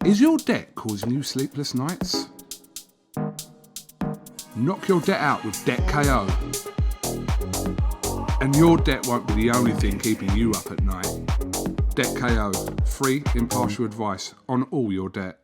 Is your debt causing you sleepless nights? Knock your debt out with Debt KO. And your debt won't be the only thing keeping you up at night. Debt KO, free, impartial advice on all your debt.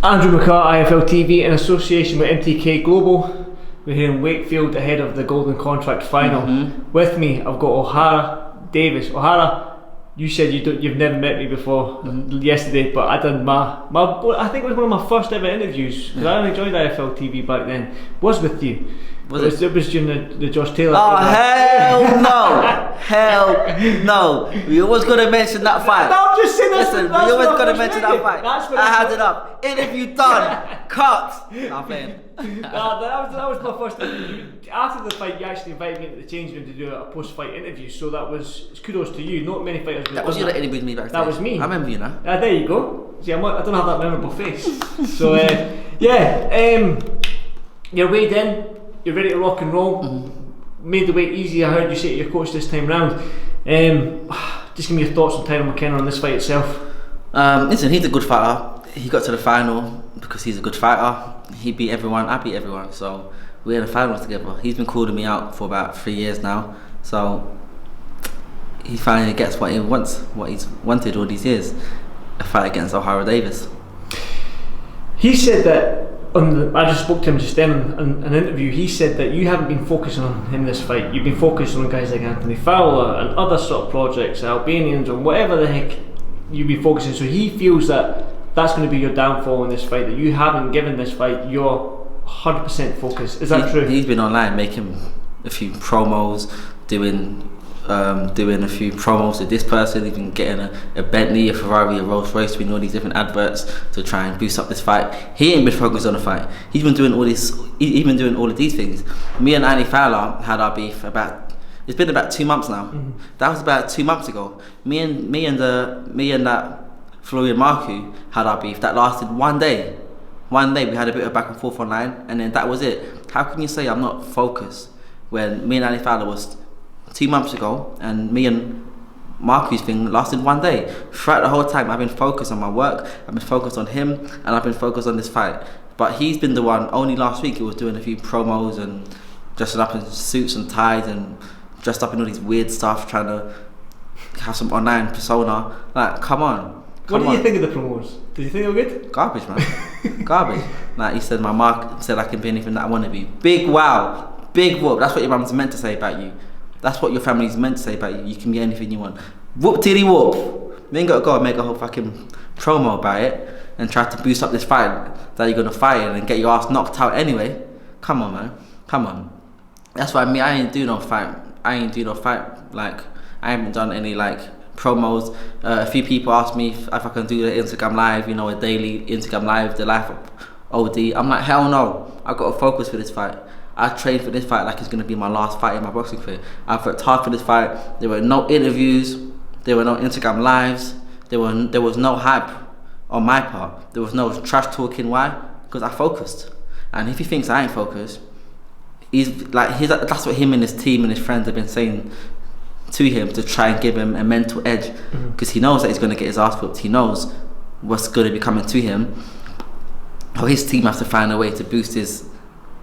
Andrew McCART, IFL TV, in association with MTK Global. We're here in Wakefield ahead of the Golden Contract Final. With me, I've got OHARA Davies. OHARA, you said you've never met me before yesterday, but I done I think it was one of my first ever interviews, because I only joined IFL TV back then, was with you. It was during the Josh Taylor. Oh, hell no! Hell no! We always got to mention that fight. No, I'm just saying Listen, we always got to mention that fight. I had it up. Interview done. Cut. No, I'm playing. No, that was my first interview. After the fight, you actually invited me into the change room to do a post-fight interview, so that was kudos to you. Not many fighters. That was you that interviewed me backstage. That was me. I remember you now. There you go. See, I don't have that memorable face. So you're weighed in. You're ready to rock and roll. Made the weight easy. I heard you say to your coach this time round. Just give me your thoughts on TYRONE McKENNA on this fight itself. Listen, he's a good fighter. He got to the final because he's a good fighter. He beat everyone. I beat everyone. So we're in the finals together. He's been calling me out for about 3 years now. So he finally gets what he wants, what he's wanted all these years. A fight against OHARA DAVIES. He said that. I just spoke to him just then in an interview. He said that you haven't been focusing on him this fight. You've been focused on guys like Anthony Fowler and other sort of projects, Albanians and whatever the heck you've been focusing. So he feels that that's going to be your downfall in this fight, that you haven't given this fight your 100% focus. Is that true? He's been online making a few promos, doing a few promos with this person, even getting a Bentley, a Ferrari, a Rolls Royce, doing all these different adverts to try and boost up this fight. He ain't been focused on the fight. He's been doing all this. He's been doing all of these things. Me and Anthony Fowler had our beef it's been about 2 months now. That was about 2 months ago. Me and that Florian Marku had our beef. That lasted 1 day. 1 day we had a bit of back and forth online, and then that was it. How can you say I'm not focused when me and Anthony Fowler was 2 months ago, and me and Marku's thing lasted 1 day? Throughout the whole time, I've been focused on my work, I've been focused on him, and I've been focused on this fight. But he's been the one. Only last week he was doing a few promos and dressing up in suits and ties and dressed up in all these weird stuff, trying to have some online persona. Like, come on. What did you think of the promos? Did you think they were good? Garbage, man. Garbage. Like he said, my mark said I can be anything that I want to be. Big wow. Big whoop. That's what your mum's meant to say about you. That's what your family's meant to say about you. You can be anything you want. Whoop titty whoop. You ain't gotta go and make a whole fucking promo about it and try to boost up this fight that you're gonna fight and get your ass knocked out anyway. Come on, man. Come on. That's why I ain't do no fight. Like, I haven't done any like promos. A few people asked me if I can do the Instagram live, a daily Instagram live, the life of OD. I'm like, hell no. I got to focus for this fight. I trained for this fight like it's going to be my last fight in my boxing career. I worked hard for this fight. There were no interviews. There were no Instagram lives. There was no hype on my part. There was no trash talking. Why? Because I focused. And if he thinks I ain't focused, that's what him and his team and his friends have been saying to him, to try and give him a mental edge, because he knows that he's going to get his ass whooped. He knows what's going to be coming to him. So his team has to find a way to boost his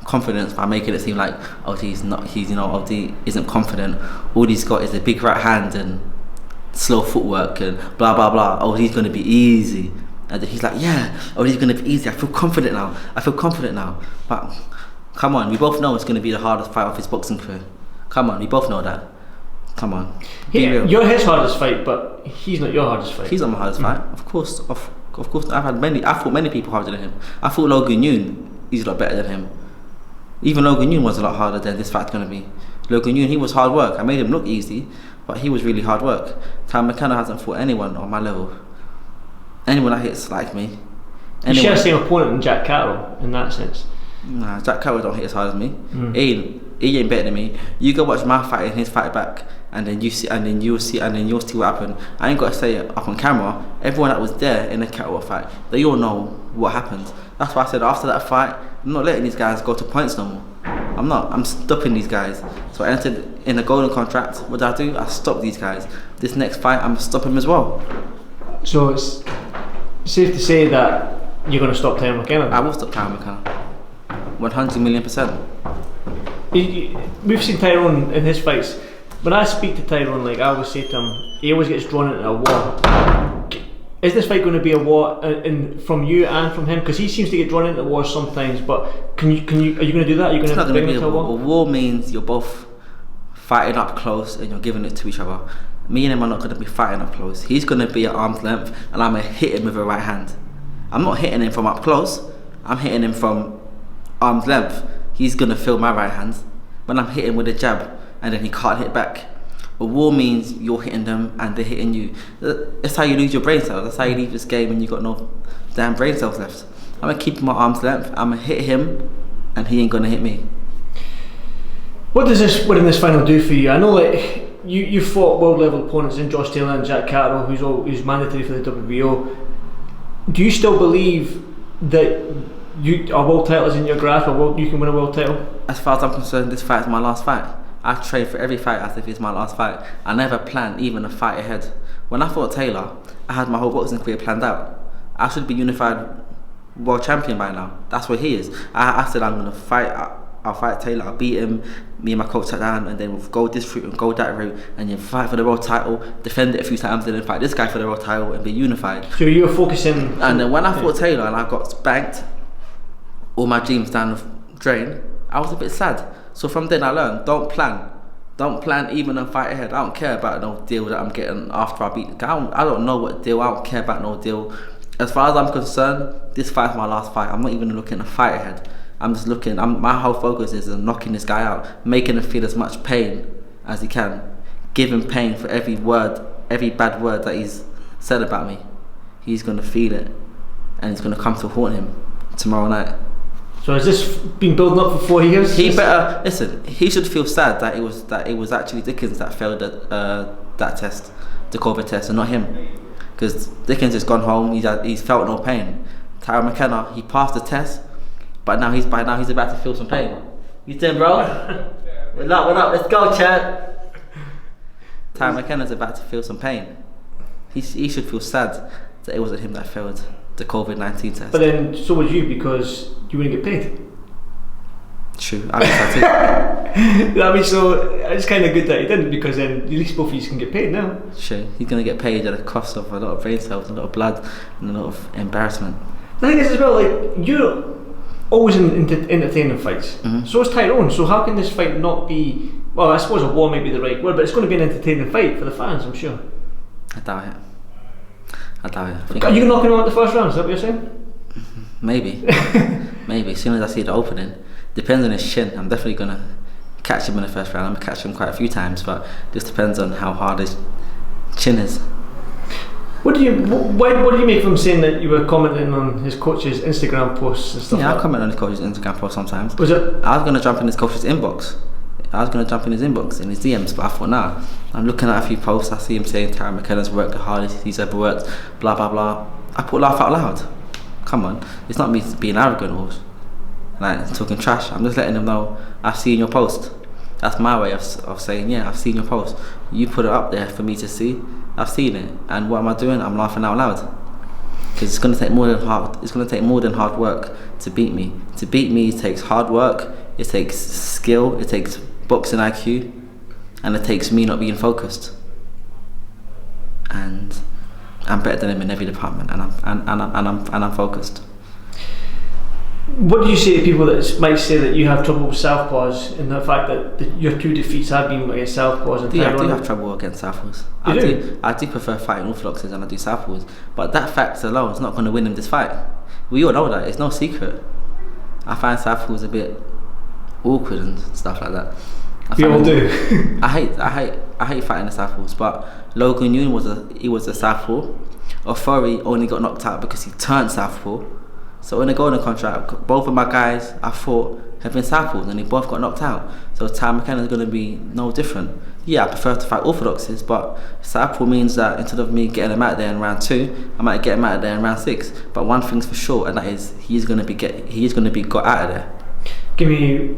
confidence by making it seem like OD isn't confident. All he's got is a big right hand and slow footwork and blah blah blah. OD's going to be easy, and then he's like, yeah, OD's going to be easy. I feel confident now. But come on, we both know it's going to be the hardest fight of his boxing career. Come on, we both know that. Come on, be real. You're his hardest fight, but he's not your hardest fight. He's not my hardest fight. Of course. I fought many people harder than him. I thought Logan Yoon, he's a lot better than him. Even Logan Yoon was a lot harder than this fight's going to be. Logan Yoon, he was hard work. I made him look easy, but he was really hard work. TYRONE McKENNA hasn't fought anyone on my level. Anyone that hits like me. You share the same opponent than Jack Carroll in that sense. Nah, Jack Carroll don't hit as hard as me. He ain't better than me. You go watch my fight and his fight back, and then you'll see what happened. I ain't got to say it up on camera. Everyone that was there in the Carroll fight, they all know what happened. That's why I said after that fight, I'm not letting these guys go to points no more. I'm not. I'm stopping these guys. So I entered in a golden contract. What did? I stopped these guys. This next fight, I'm gonna stop him as well. So it's safe to say that you're going to stop Tyrone McKenna? I will stop Tyrone McKenna. 100,000,000%. We've seen Tyrone in his fights. When I speak to Tyrone, like I always say to him, he always gets drawn into a war. Is this fight going to be a war from you and from him? Because he seems to get drawn into wars sometimes. But are you going to do that? Are you going to bring him into a war? A war means you're both fighting up close and you're giving it to each other. Me and him are not going to be fighting up close. He's going to be at arm's length, and I'm going to hit him with a right hand. I'm not hitting him from up close. I'm hitting him from arm's length. He's going to feel my right hand when I'm hitting with a jab, and then he can't hit back. A war means you're hitting them and they're hitting you. That's how you lose your brain cells. That's how you leave this game when you got no damn brain cells left. I'm gonna keep him at arm's length. I'm gonna hit him, and he ain't gonna hit me. What does this winning this final do for you? I know like you fought world level opponents in Josh Taylor and Jack Catterall, who's mandatory for the WBO. Do you still believe that a world title is in your grasp, you can win a world title? As far as I'm concerned, this fight is my last fight. I train for every fight as if it's my last fight. I never planned even a fight ahead. When I fought Taylor, I had my whole boxing career planned out. I should be unified world champion by now. That's where he is. I said I'm gonna fight. I'll fight Taylor. I'll beat him. Me and my coach sat down, and then we'll go this route and go that route, and you fight for the world title, defend it a few times, and then fight this guy for the world title and be unified. So you were focusing. And then when I fought Taylor and I got spanked, all my dreams down the drain, I was a bit sad. So from then I learned, don't plan even a fight ahead. I don't care about no deal that I'm getting after I beat the guy. I don't know what deal. I don't care about no deal. As far as I'm concerned, this fight's my last fight. I'm not even looking to fight ahead. I'm just looking. My whole focus is on knocking this guy out, making him feel as much pain as he can, giving pain for every word, every bad word that he's said about me. He's gonna feel it, and it's gonna come to haunt him tomorrow night. So has this been building up for 4 years? He better listen. He should feel sad that it was actually Dickens that failed that test, the COVID test, and not him. Because Dickens has gone home. He's felt no pain. Tyrone McKenna, he passed the test, but now he's about to feel some pain. You doing, bro? What up? Let's go, chat. Tyrone McKenna's about to feel some pain. He should feel sad that it wasn't him that failed the COVID-19 test. But then so would you, because you wouldn't get paid. True, I guess I did. I mean, so it's kind of good that he didn't, because then at least both of you can get paid now. Sure, he's going to get paid at a cost of a lot of brain cells, a lot of blood, and a lot of embarrassment. The thing is as well, like, you're always in entertaining fights. Mm-hmm. So is Tyrone. So how can this fight not be, well, I suppose a war might be the right word, but it's going to be an entertaining fight for the fans, I'm sure. I doubt it. Are you knocking him out the first round, is that what you're saying? Maybe. Maybe. As soon as I see the opening. Depends on his chin. I'm definitely going to catch him in the first round. I'm going to catch him quite a few times, but it just depends on how hard his chin is. What do you make of him saying that you were commenting on his coach's Instagram posts and stuff? Yeah, like I comment on his coach's Instagram posts sometimes. Was it? I was going to jump in his coach's inbox. I was going to jump in his inbox, in his DMs, but I thought, nah. I'm looking at a few posts, I see him saying Tyrone McKenna's worked the hardest he's ever worked, blah, blah, blah. I put laugh out loud. Come on. It's not me being arrogant or like talking trash. I'm just letting them know I've seen your post. That's my way of saying, yeah, I've seen your post. You put it up there for me to see. I've seen it. And what am I doing? I'm laughing out loud. Because it's going to take more than hard work to beat me. To beat me, it takes hard work, it takes skill, it takes boxing IQ, and it takes me not being focused. And I'm better than him in every department, and I'm focused. What do you say to people that might say that you have trouble with Southpaws, and the fact that your 2 defeats have been against Southpaws? And I do have trouble against Southpaws. I do prefer fighting orthodoxes than I do Southpaws, but that fact alone is not going to win him this fight. We all know that. It's no secret. I find Southpaws a bit awkward and stuff like that. We all do. I hate fighting the Southpaws, but Logan Yoon was a Southpaw. Ofori only got knocked out because he turned Southpaw. So in the golden contract, both of my guys I fought have been Southpaws, and they both got knocked out. So Tyrone McKenna is going to be no different. Yeah, I prefer to fight orthodoxes, but Southpaw means that instead of me getting him out there in round 2, I might get him out there in round 6. But one thing's for sure, and that is he is going to be got out of there. Give me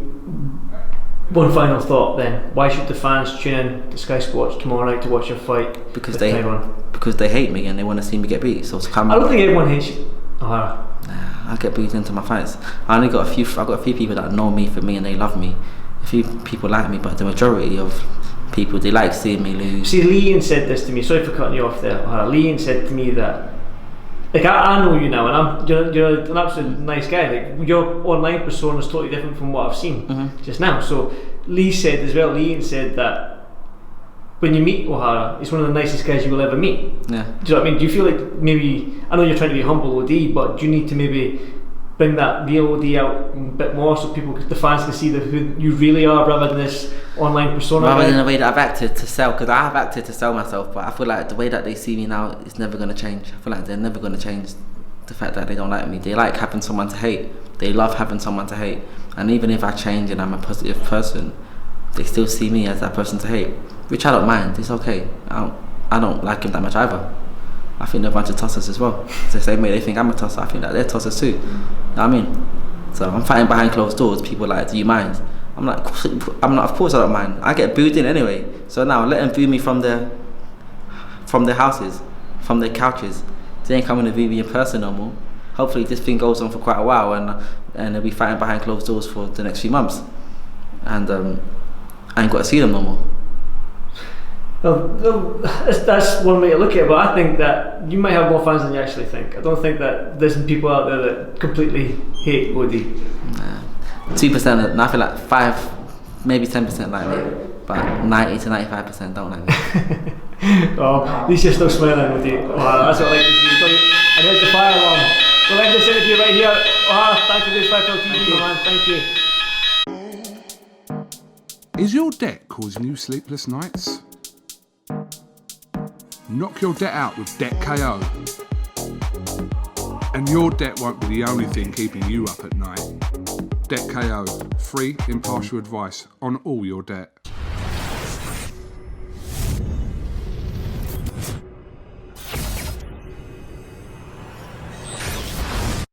One final thought then. Why should the fans tune in to Sky Sports tomorrow night to watch your fight? Because with they Tyrone? because they hate me and they want to see me get beat. So to come. I don't think everyone hates you. O'Hara. I get beat into my fights. I got a few people that know me for me and they love me. A few people like me, but the majority of people, they like seeing me lose. See, Leon said this to me. Sorry for cutting you off there, O'Hara. Leon said to me that, like, I know you now, and you're an absolute nice guy. Like, your online persona is totally different from what I've seen just now. So Lee said as well. Leon said that when you meet O'Hara, he's one of the nicest guys you will ever meet. Yeah. Do you know what I mean? Do you feel like maybe, I know you're trying to be humble OD, but do you need to maybe bring that real OD out a bit more so the fans can see who you really are rather than this online persona? Rather than the way that I've acted to sell, because I have acted to sell myself, but I feel like the way that they see me now is never going to change. I feel like they're never going to change the fact that they don't like me. They like having someone to hate. They love having someone to hate. And even if I change and I'm a positive person, they still see me as that person to hate, which I don't mind. It's okay. I don't like him that much either. I think they're a bunch of tossers as well. The same way they think I'm a tosser, I think that they're tossers too. You know what I mean? So I'm fighting behind closed doors. People are like, do you mind? I'm like, of course I don't mind. I get booed in anyway. So now let them boo me from their houses, from their couches. They ain't coming to boo me in person no more. Hopefully this thing goes on for quite a while and they'll be fighting behind closed doors for the next few months. And I ain't got to see them no more. Well, that's one way to look at it, but I think that you might have more fans than you actually think. I don't think that there's some people out there that completely hate OD. 2%, and I feel like 5, maybe 10% like me, but 90 to 95% don't like me. Oh, at least you're still smiling with you. Wow, that's what I like to see. And here's the fire alarm. We'll end this interview right here. Oh, thanks for this 5 TV, man. Thank you. Is your debt causing you sleepless nights? Knock your debt out with Debt KO. And your debt won't be the only thing keeping you up at night. Debt KO, free, impartial advice on all your debt.